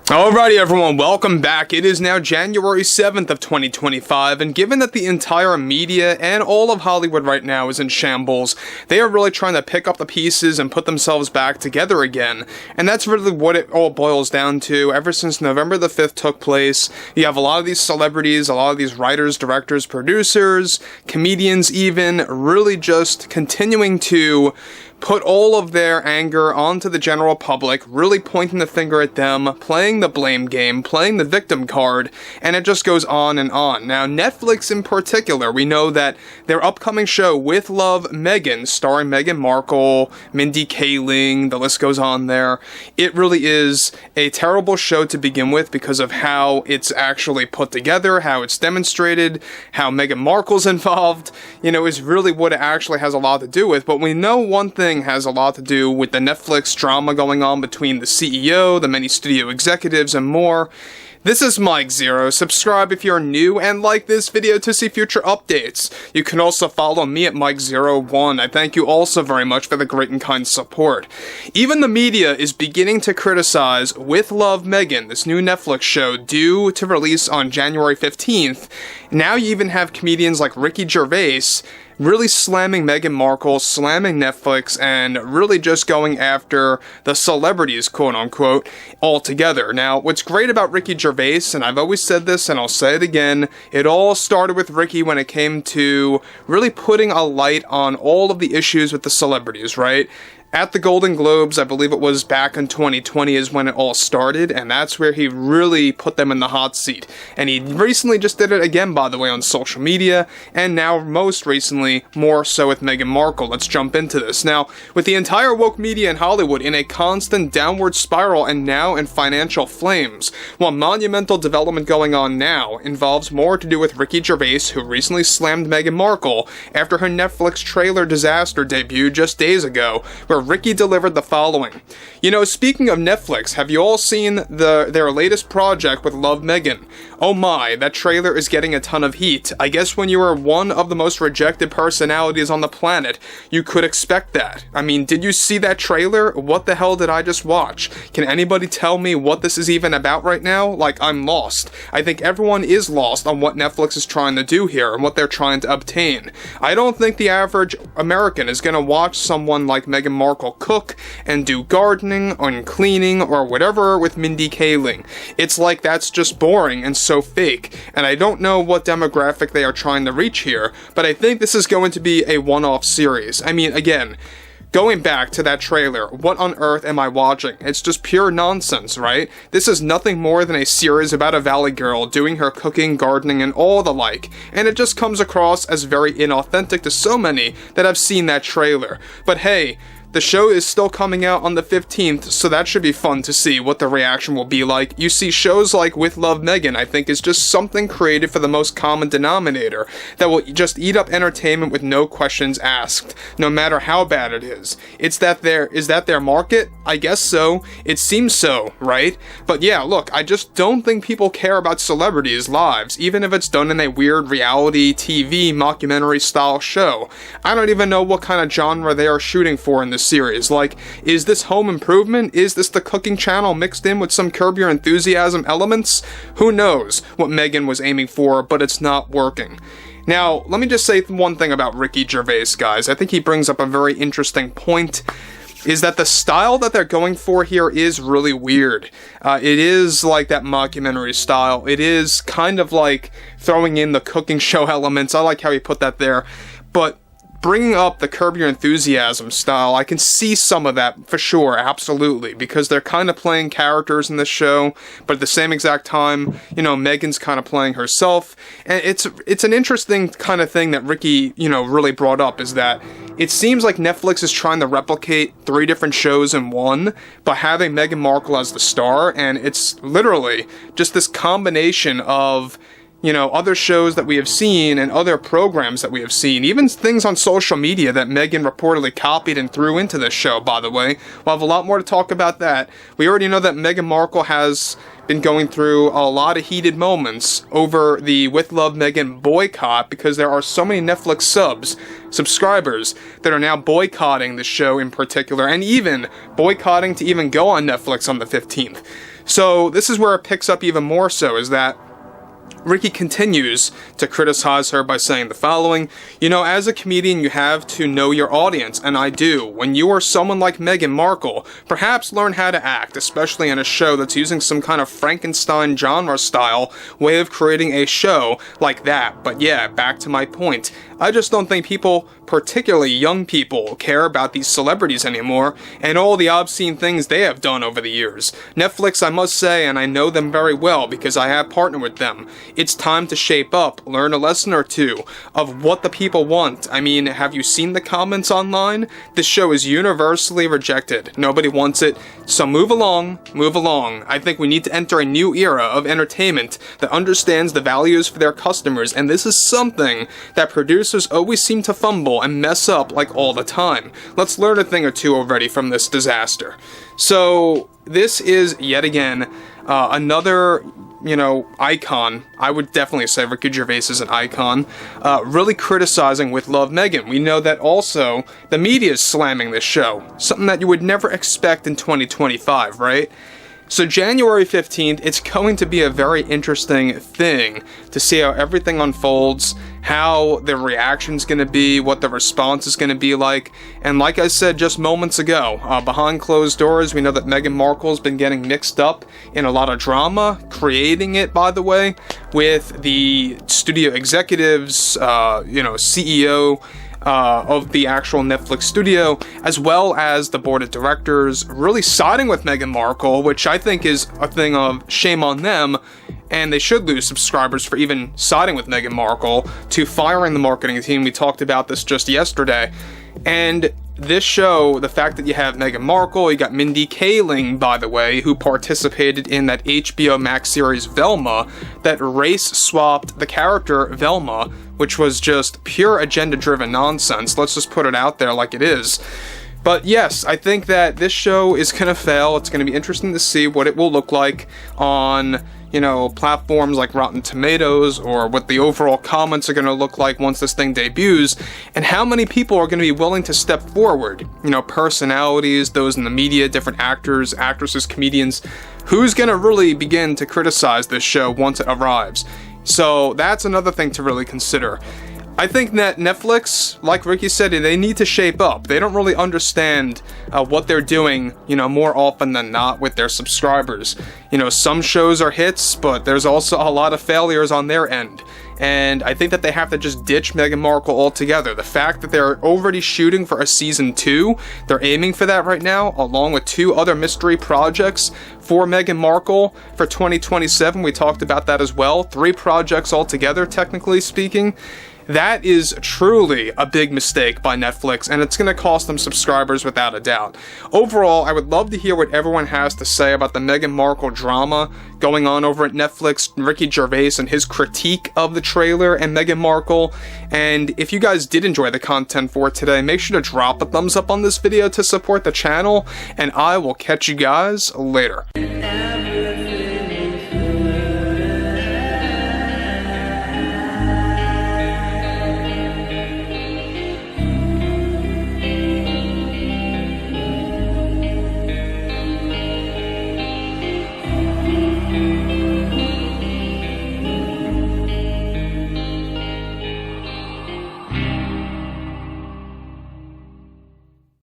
Alrighty everyone, welcome back. It is now January 7th of 2025, and given that the entire media and all of Hollywood right now is in shambles, they are really trying to pick up the pieces and put themselves back together again. And that's really what it all boils down to. Ever since November the 5th took place, you have a lot of these celebrities, a lot of these writers, directors, producers, comedians even, really just continuing to put all of their anger onto the general public, really pointing the finger at them, playing the blame game, playing the victim card, and it just goes on and on. Now, Netflix in particular, we know that their upcoming show, With Love, Meghan, starring Meghan Markle, Mindy Kaling, the list goes on there, it really is a terrible show to begin with because of how it's actually put together, how it's demonstrated, how Meghan Markle's involved, is really what it actually has a lot to do with. But we know one thing has a lot to do with the Netflix drama going on between the CEO, the many studio executives, and more. This is Mike Zero. Subscribe if you're new and like this video to see future updates. You can also follow me at Mike01. I thank you also very much for the great and kind support. Even the media is beginning to criticize With Love, Meghan, this new Netflix show due to release on January 15th. Now you even have comedians like Ricky Gervais really slamming Meghan Markle, slamming Netflix, and really just going after the celebrities, quote-unquote, altogether. Now, what's great about Ricky Gervais, and I've always said this, and I'll say it again, it all started with Ricky when it came to really putting a light on all of the issues with the celebrities, right? At the Golden Globes, I believe it was back in 2020 is when it all started, and that's where he really put them in the hot seat. And he recently just did it again, by the way, on social media, and now most recently, more so with Meghan Markle. Let's jump into this. Now, with the entire woke media in Hollywood in a constant downward spiral and now in financial flames, one monumental development going on now involves more to do with Ricky Gervais, who recently slammed Meghan Markle after her Netflix trailer disaster debut just days ago, where Ricky delivered the following. Speaking of Netflix, have you all seen their latest project with Love, Meghan? Oh my, that trailer is getting a ton of heat. I guess when you are one of the most rejected personalities on the planet, you could expect that. I mean, did you see that trailer? What the hell did I just watch? Can anybody tell me what this is even about right now? Like, I'm lost. I think everyone is lost on what Netflix is trying to do here and what they're trying to obtain. I don't think the average American is gonna watch someone like Meghan Markle cook and do gardening or cleaning or whatever with Mindy Kaling. It's like that's just boring and so fake, and I don't know what demographic they are trying to reach here, but I think this is going to be a one-off series. I mean, again, going back to that trailer, what on earth am I watching? It's just pure nonsense, right? This is nothing more than a series about a valley girl doing her cooking, gardening, and all the like, and it just comes across as very inauthentic to so many that have seen that trailer. But hey, the show is still coming out on the 15th, so that should be fun to see what the reaction will be like. You see, shows like With Love, Meghan, I think, is just something created for the most common denominator that will just eat up entertainment with no questions asked, no matter how bad it is. Is that their market? I guess so. It seems so, right? But yeah, look, I just don't think people care about celebrities' lives, even if it's done in a weird reality TV mockumentary style show. I don't even know what kind of genre they are shooting for in this series. Like, is this Home Improvement? Is this the Cooking Channel mixed in with some Curb Your Enthusiasm elements? Who knows what Meghan was aiming for, but it's not working. Now, let me just say one thing about Ricky Gervais, guys. I think he brings up a very interesting point, is that the style that they're going for here is really weird. It is like that mockumentary style. It is kind of like throwing in the cooking show elements. I like how he put that there. But bringing up the Curb Your Enthusiasm style, I can see some of that for sure, absolutely, because they're kind of playing characters in this show, but at the same exact time, Meghan's kind of playing herself, and it's an interesting kind of thing that Ricky, really brought up, is that it seems like Netflix is trying to replicate 3 different shows in one, but having Meghan Markle as the star, and it's literally just this combination of other shows that we have seen and other programs that we have seen, even things on social media that Meghan reportedly copied and threw into this show, by the way. We'll have a lot more to talk about that. We already know that Meghan Markle has been going through a lot of heated moments over the With Love, Meghan boycott because there are so many Netflix subscribers that are now boycotting the show in particular, and even boycotting to even go on Netflix on the 15th. So this is where it picks up even more so, is that Ricky continues to criticize her by saying the following: "You know, as a comedian, you have to know your audience, and I do. When you are someone like Meghan Markle, perhaps learn how to act, especially in a show that's using some kind of Frankenstein genre-style way of creating a show like that." But yeah, back to my point. I just don't think people, particularly young people, care about these celebrities anymore, and all the obscene things they have done over the years. Netflix, I must say, and I know them very well because I have partnered with them, it's time to shape up, learn a lesson or two of what the people want. I mean, have you seen the comments online? This show is universally rejected. Nobody wants it, so move along, move along. I think we need to enter a new era of entertainment that understands the values for their customers, and this is something that producers always seem to fumble and mess up like all the time. Let's learn a thing or two already from this disaster. So this is yet again another, icon. I would definitely say Ricky Gervais is an icon, really criticizing with Love Meghan. We know that also the media is slamming this show, something that you would never expect in 2025, right? So January 15th, it's going to be a very interesting thing to see how everything unfolds, how the reaction's going to be, what the response is going to be like. And like I said just moments ago, behind closed doors, we know that Meghan Markle's been getting mixed up in a lot of drama, creating it, by the way, with the studio executives, CEO, of the actual Netflix studio, as well as the board of directors, really siding with Meghan Markle, which I think is a thing of shame on them, and they should lose subscribers for even siding with Meghan Markle, to firing the marketing team. We talked about this just yesterday. And this show, the fact that you have Meghan Markle, you got Mindy Kaling, by the way, who participated in that HBO Max series Velma, that race-swapped the character Velma, which was just pure agenda-driven nonsense. Let's just put it out there like it is. But yes, I think that this show is going to fail. It's going to be interesting to see what it will look like on, platforms like Rotten Tomatoes, or what the overall comments are going to look like once this thing debuts, and how many people are going to be willing to step forward. Personalities, those in the media, different actors, actresses, comedians. Who's going to really begin to criticize this show once it arrives? So that's another thing to really consider. I think that Netflix, like Ricky said, they need to shape up. They don't really understand what they're doing, more often than not with their subscribers. Some shows are hits, but there's also a lot of failures on their end. And I think that they have to just ditch Meghan Markle altogether. The fact that they're already shooting for a season 2, they're aiming for that right now, along with 2 other mystery projects for Meghan Markle for 2027. We talked about that as well. 3 projects altogether, technically speaking. That is truly a big mistake by Netflix, and it's going to cost them subscribers without a doubt. Overall, I would love to hear what everyone has to say about the Meghan Markle drama going on over at Netflix, Ricky Gervais and his critique of the trailer and Meghan Markle. And if you guys did enjoy the content for today, make sure to drop a thumbs up on this video to support the channel, and I will catch you guys later.